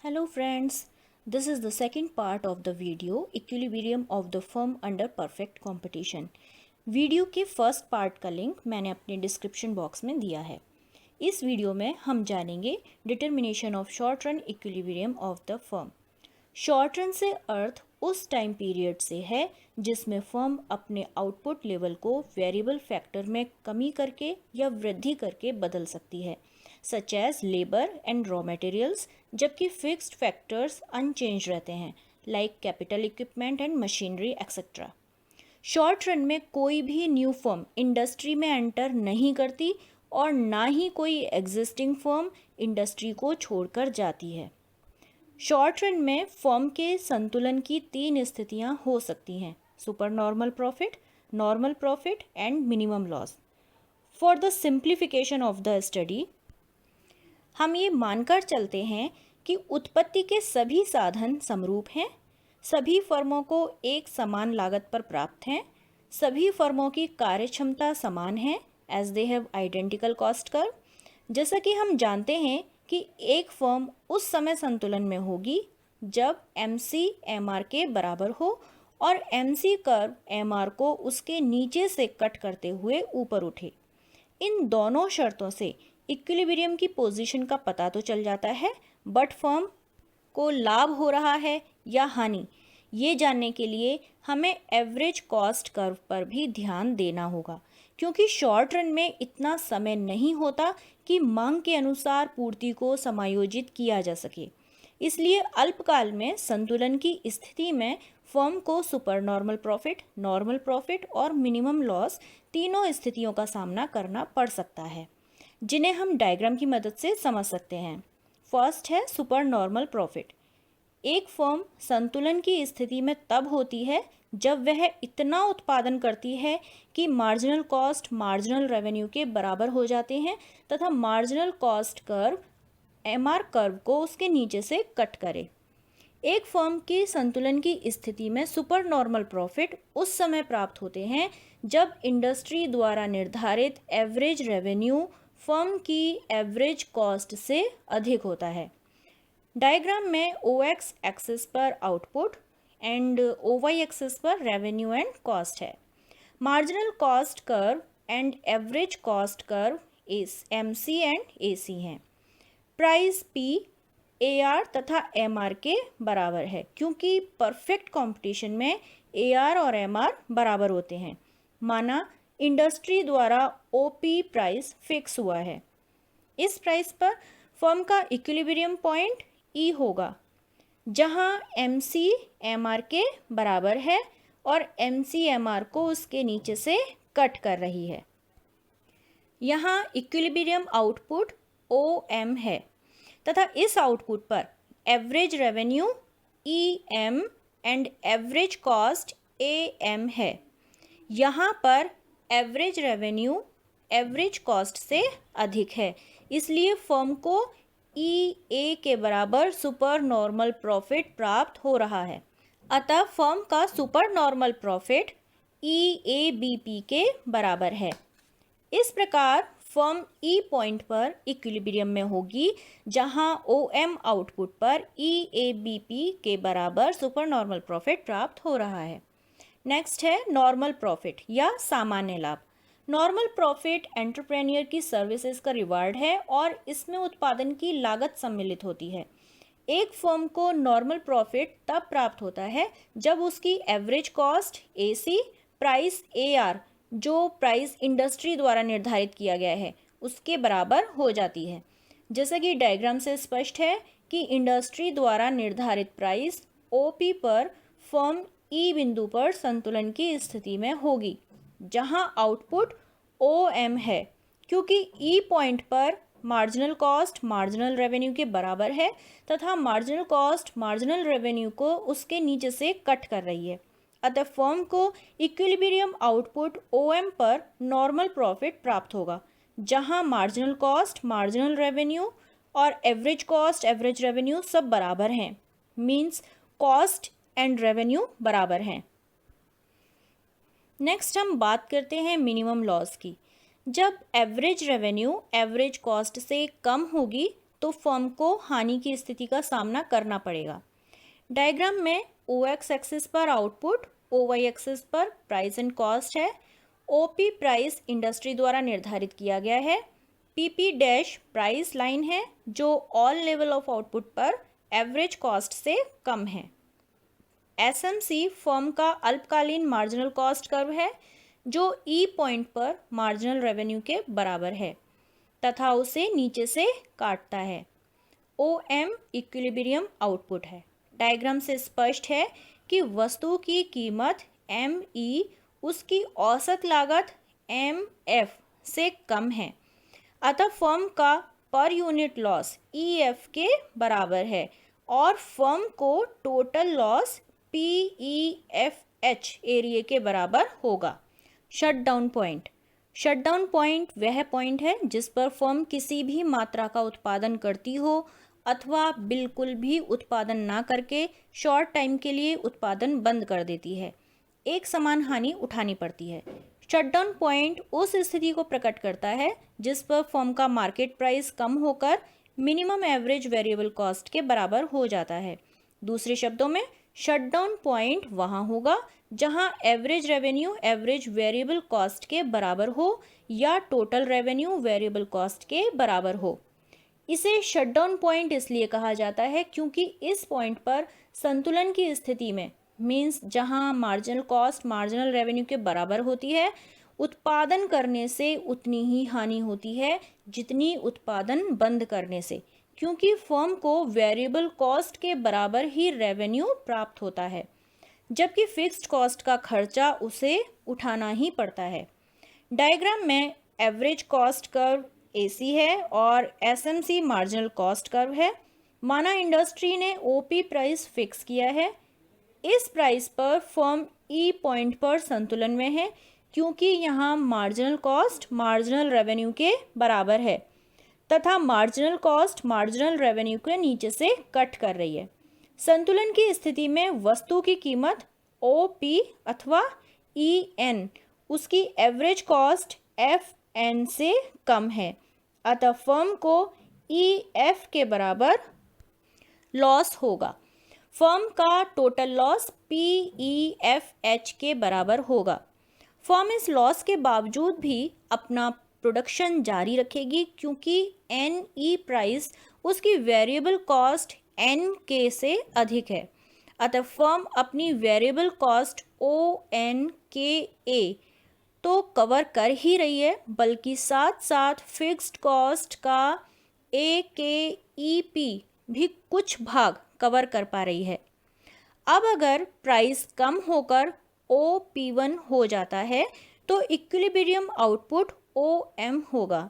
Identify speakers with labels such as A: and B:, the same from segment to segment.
A: Hello friends, this is the second part of the video Equilibrium of the firm under perfect competition. Video के first part का link मैंने अपने description box में दिया है। इस वीडियो में हम जानेंगे determination of short run equilibrium of the firm. Short run से अर्थ उस टाइम पीरियड से है जिसमें फर्म अपने आउटपुट लेवल को वेरिएबल फैक्टर में कमी करके या वृद्धि करके बदल सकती है, such as labour and raw materials, जबकि फिक्स्ड फैक्टर्स अनचेंज रहते हैं like capital equipment and machinery etcetera. Short run में कोई भी न्यू फर्म इंडस्ट्री में एंटर नहीं करती और ना ही कोई एग्जिस्टिंग फर्म इंडस्ट्री को छोड़कर जाती है। शॉर्ट रन में फर्म के संतुलन की तीन स्थितियां हो सकती हैं: super normal profit and minimum loss. For the simplification of the study हम ये मानकर चलते हैं कि उत्पत्ति के सभी साधन समरूप हैं, सभी फर्मों को एक समान लागत पर प्राप्त हैं, सभी फर्मों की कार्यक्षमता समान है as they have identical cost curve. जैसा कि हम जानते हैं कि एक फर्म उस समय संतुलन में होगी जब MC MR के बराबर हो और MC कर्व MR को उसके नीचे से कट करते हुए ऊपर उठे। इन दोनों शर्तों से इक्विलिब्रियम की पोजीशन का पता तो चल जाता है, बट फर्म को लाभ हो रहा है या हानि, ये जानने के लिए हमें एवरेज कॉस्ट कर्व पर भी ध्यान देना होगा, क्योंकि शॉर्ट रन में इतना समय नहीं होता कि मांग के अनुसार पूर्ति को समायोजित किया जा सके। इसलिए अल्पकाल में संतुलन की स्थिति में फर्म को सुपर नॉर्मल प्रॉफिट और मिनिमम लॉस तीनों स्थितियों का सामना करना पड़ सकता है, जिन्हें हम डायग्राम की मदद से समझ सकते हैं। फर्स्ट है सुपर नॉर्मल प्रॉफिट। एक फर्म संतुलन की स्थिति में तब होती है जब वह इतना उत्पादन करती है कि मार्जिनल कॉस्ट मार्जिनल रेवेन्यू के बराबर हो जाते हैं तथा marginal cost curve MR curve को उसके नीचे से कट करे। एक फर्म की संतुलन की स्थिति में सुपर नॉर्मल प्रॉफिट उस समय प्राप्त होते हैं जब इंडस्ट्री द्वारा निर्धारित एवरेज रेवेन्यू फर्म की एवरेज कॉस्ट से अधिक होता है। डायग्राम में OX एक्सिस पर आउटपुट एंड OY एक्सिस पर रेवेन्यू एंड कॉस्ट है। Marginal cost curve and average cost curve MC and AC हैं। प्राइस P AR तथा MR के बराबर है, क्योंकि परफेक्ट कंपटीशन में AR और MR बराबर होते हैं। माना इंडस्ट्री द्वारा OP प्राइस फिक्स हुआ है। इस प्राइस पर फर्म का इक्विलिब्रियम पॉइंट E होगा, जहां MC MR के बराबर है और MC MR को उसके नीचे से कट कर रही है। यहाँ इक्विलिब्रियम आउटपुट OM है तथा इस आउटपुट पर average revenue EM and average cost AM है। यहाँ पर एवरेज रेवेन्यू एवरेज कॉस्ट से अधिक है, इसलिए फर्म को EA के बराबर सुपर नॉर्मल प्रॉफिट प्राप्त हो रहा है। अतः फर्म का सुपर नॉर्मल प्रॉफिट EABP के बराबर है। इस प्रकार फर्म E पॉइंट पर इक्विलिब्रियम में होगी, जहां OM आउटपुट पर EABP के बराबर सुपर नॉर्मल प्रॉफिट प्राप्त हो रहा है। नेक्स्ट है नॉर्मल प्रॉफिट या सामान्य लाभ। नॉर्मल प्रॉफिट एंटरप्रेन्योर की सर्विसेज का रिवार्ड है और इसमें उत्पादन की लागत सम्मिलित होती है। एक फर्म को नॉर्मल प्रॉफिट तब प्राप्त होता है जब उसकी average cost AC price AR, जो प्राइस इंडस्ट्री द्वारा निर्धारित किया गया है, उसके बराबर हो जाती है। जैसा कि डायग्राम से स्पष्ट है कि इंडस्ट्री द्वारा निर्धारित प्राइस OP पर फर्म E बिंदु पर संतुलन की स्थिति में होगी, जहां आउटपुट OM है, क्योंकि E पॉइंट पर मार्जिनल कॉस्ट मार्जिनल रेवेन्यू के बराबर है तथा मार्जिनल कॉस्ट मार्जिनल रेवेन्यू को उसके नीचे से कट कर रही है। अतः फर्म को इक्विलिब्रियम आउटपुट OM पर नॉर्मल प्रॉफिट प्राप्त होगा, जहां मार्जिनल कॉस्ट मार्जिनल रेवेन्यू और एवरेज कॉस्ट एवरेज रेवेन्यू सब बराबर हैं, मीन्स कॉस्ट एंड रेवेन्यू बराबर हैं। नेक्स्ट हम बात करते हैं मिनिमम लॉस की। जब एवरेज रेवेन्यू एवरेज कॉस्ट से कम होगी तो फर्म को हानि की स्थिति का सामना करना पड़ेगा। डायग्राम में OX एक्सिस पर आउटपुट, OY एक्सिस पर प्राइस एंड कॉस्ट है। OP प्राइस इंडस्ट्री द्वारा निर्धारित किया गया है। PP डैश प्राइस लाइन है जो ऑल लेवल ऑफ आउटपुट पर एवरेज कॉस्ट से कम है। SMC फर्म का अल्पकालीन मार्जिनल कॉस्ट कर्व है जो E पॉइंट पर मार्जिनल रेवेन्यू के बराबर है तथा उसे नीचे से काटता है। OM इक्विलिब्रियम आउटपुट है। डायग्राम से स्पष्ट है कि वस्तु की कीमत ME उसकी औसत लागत MF से कम है, अतः फर्म का पर यूनिट लॉस EF के बराबर है और फर्म को टोटल लॉस PEFH एरिया के बराबर होगा। Shutdown point. शटडाउन पॉइंट वह पॉइंट है जिस पर फर्म किसी भी मात्रा का उत्पादन करती हो अथवा बिल्कुल भी उत्पादन ना करके शॉर्ट टाइम के लिए उत्पादन बंद कर देती है। एक समान हानि उठानी पड़ती है। शटडाउन पॉइंट उस स्थिति को प्रकट करता है जिस पर फर्म का मार्केट प्राइस कम होकर मिनिमम एवरेज वेरिएबल कॉस्ट के बराबर हो जाता है। दूसरे शब्दों में शटडाउन पॉइंट वहाँ होगा जहाँ average revenue average variable cost के बराबर हो या टोटल रेवेन्यू वेरिएबल कॉस्ट के बराबर हो। इसे शटडाउन पॉइंट इसलिए कहा जाता है क्योंकि इस पॉइंट पर संतुलन की स्थिति में मीन्स जहां मार्जिनल कॉस्ट मार्जिनल रेवेन्यू के बराबर होती है, उत्पादन करने से उतनी ही हानि होती है जितनी उत्पादन बंद करने से, क्योंकि फर्म को वेरिएबल कॉस्ट के बराबर ही रेवेन्यू प्राप्त होता है जबकि फिक्स्ड कॉस्ट का खर्चा उसे उठाना ही पड़ता है। डायग्राम में एवरेज कॉस्ट कर्व AC है और SMC मार्जिनल कॉस्ट कर्व है। माना इंडस्ट्री ने OP प्राइस फिक्स किया है। इस प्राइस पर फर्म E पॉइंट पर संतुलन में है क्योंकि यहाँ मार्जिनल कॉस्ट मार्जिनल रेवेन्यू के बराबर है तथा मार्जिनल कॉस्ट मार्जिनल रेवेन्यू के नीचे से कट कर रही है। संतुलन की स्थिति में वस्तु की कीमत OP अथवा EN उसकी एवरेज कॉस्ट FN से कम है, अतः फर्म को EF के बराबर लॉस होगा। फर्म का टोटल लॉस PEFH के बराबर होगा। फर्म इस लॉस के बावजूद भी अपना प्रोडक्शन जारी रखेगी क्योंकि NE प्राइस उसकी वेरिएबल कॉस्ट NK से अधिक है, अतः फर्म अपनी वेरिएबल कॉस्ट ONKA तो कवर कर ही रही है बल्कि साथ साथ फिक्स्ड कॉस्ट का AKEP भी कुछ भाग कवर कर पा रही है। अब अगर प्राइस कम होकर OP1 हो जाता है तो इक्विलिब्रियम आउटपुट OM होगा।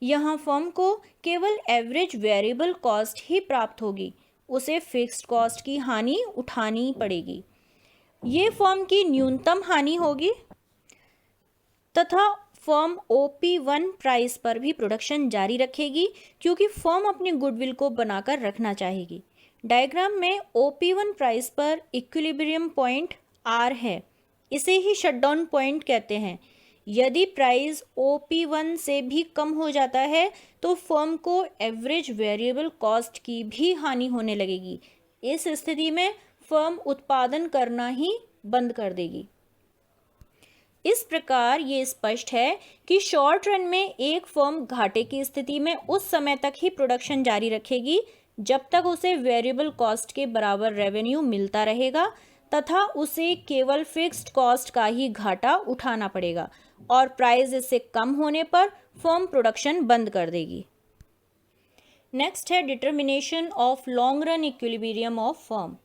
A: यहाँ फर्म को केवल एवरेज वेरिएबल कॉस्ट ही प्राप्त होगी, उसे फिक्स्ड कॉस्ट की हानि उठानी पड़ेगी। ये फर्म की न्यूनतम हानि होगी तथा फर्म OP1 प्राइस पर भी प्रोडक्शन जारी रखेगी क्योंकि फर्म अपनी गुडविल को बनाकर रखना चाहेगी। डायग्राम में OP1 प्राइस पर इक्विलिब्रियम पॉइंट R है, इसे ही शटडाउन पॉइंट कहते हैं। यदि प्राइस OP1 से भी कम हो जाता है तो फर्म को एवरेज वेरिएबल कॉस्ट की भी हानि होने लगेगी। इस स्थिति में फर्म उत्पादन करना ही बंद कर देगी। इस प्रकार ये स्पष्ट है कि शॉर्ट रन में एक फर्म घाटे की स्थिति में उस समय तक ही प्रोडक्शन जारी रखेगी जब तक उसे वेरिएबल कॉस्ट के बराबर रेवेन्यू मिलता रहेगा तथा उसे केवल फिक्स्ड कॉस्ट का ही घाटा उठाना पड़ेगा और प्राइस इससे कम होने पर फर्म प्रोडक्शन बंद कर देगी। नेक्स्ट है determination of long run equilibrium of firm.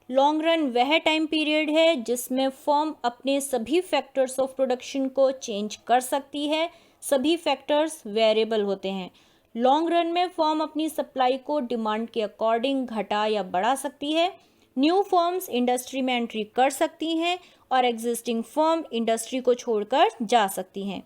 A: Long run वह टाइम पीरियड है जिसमें फर्म अपने सभी फैक्टर्स ऑफ प्रोडक्शन को चेंज कर सकती है। सभी फैक्टर्स वेरिएबल होते हैं। लॉन्ग रन में फर्म अपनी सप्लाई को डिमांड के अकॉर्डिंग घटा या बढ़ा सकती है। न्यू फर्म्स इंडस्ट्री में एंट्री कर सकती हैं और एग्जिस्टिंग फर्म इंडस्ट्री को छोड़कर जा सकती हैं।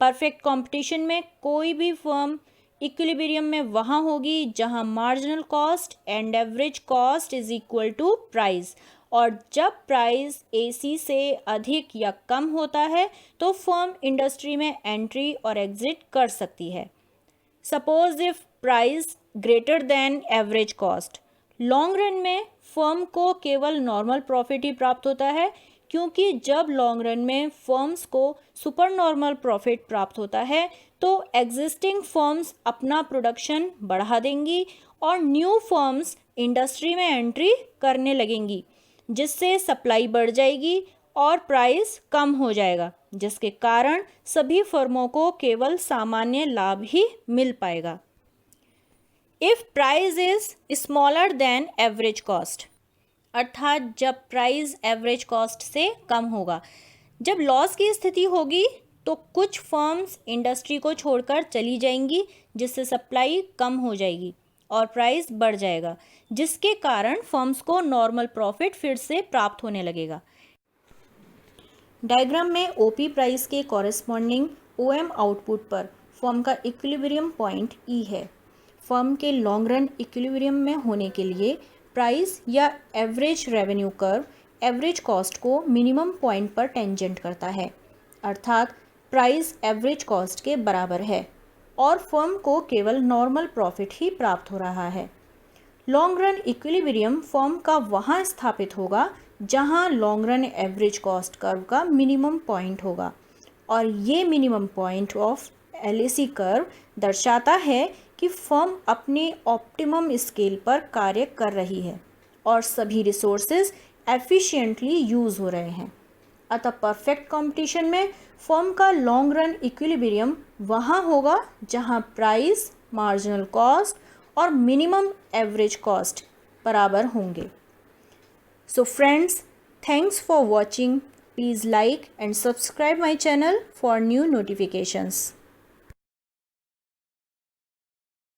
A: परफेक्ट कंपटीशन में कोई भी फर्म इक्विलिब्रियम में वहाँ होगी जहाँ marginal cost and average cost is equal to price, और जब प्राइस AC से अधिक या कम होता है तो फर्म इंडस्ट्री में एंट्री और एग्जिट कर सकती है। Suppose if price greater than average cost. Long run में फर्म को केवल नॉर्मल प्रॉफिट ही प्राप्त होता है, क्योंकि जब लॉन्ग रन में फर्म्स को सुपर नॉर्मल प्रॉफिट प्राप्त होता है तो एग्जिस्टिंग फर्म्स अपना प्रोडक्शन बढ़ा देंगी और न्यू फर्म्स इंडस्ट्री में एंट्री करने लगेंगी, जिससे सप्लाई बढ़ जाएगी और प्राइस कम हो जाएगा, जिसके कारण सभी फर्मों को केवल सामान्य लाभ ही मिल पाएगा। If price is smaller than average cost, अर्थात जब प्राइस एवरेज कॉस्ट से कम होगा, जब लॉस की स्थिति होगी तो कुछ फर्म्स इंडस्ट्री को छोड़कर चली जाएंगी, जिससे सप्लाई कम हो जाएगी और प्राइस बढ़ जाएगा, जिसके कारण फर्म्स को नॉर्मल प्रॉफिट फिर से प्राप्त होने लगेगा। डायग्राम में ओपी प्राइस के कॉरेस्पॉन्डिंग ओएम आउटपुट पर फर्म का इक्विलिब्रियम पॉइंट ई है। फर्म के लॉन्ग रन इक्विलिब्रियम में होने के लिए प्राइस या average revenue curve average cost को मिनिमम पॉइंट पर टेंजेंट करता है, अर्थात प्राइस एवरेज कॉस्ट के बराबर है और फर्म को केवल नॉर्मल प्रॉफिट ही प्राप्त हो रहा है। लॉन्ग रन इक्विलिब्रियम फर्म का वहाँ स्थापित होगा जहाँ long run average cost curve का मिनिमम पॉइंट होगा, और ये minimum point of LAC curve दर्शाता है कि फर्म अपने ऑप्टिमम स्केल पर कार्य कर रही है और सभी रिसोर्सेज एफिशिएंटली यूज़ हो रहे हैं। अतः परफेक्ट कंपटीशन में फर्म का लॉन्ग रन इक्विलिब्रियम वहाँ होगा जहाँ प्राइस, मार्जिनल कॉस्ट और मिनिमम एवरेज कॉस्ट बराबर होंगे। So friends, thanks for watching. Please like and subscribe my channel for new notifications.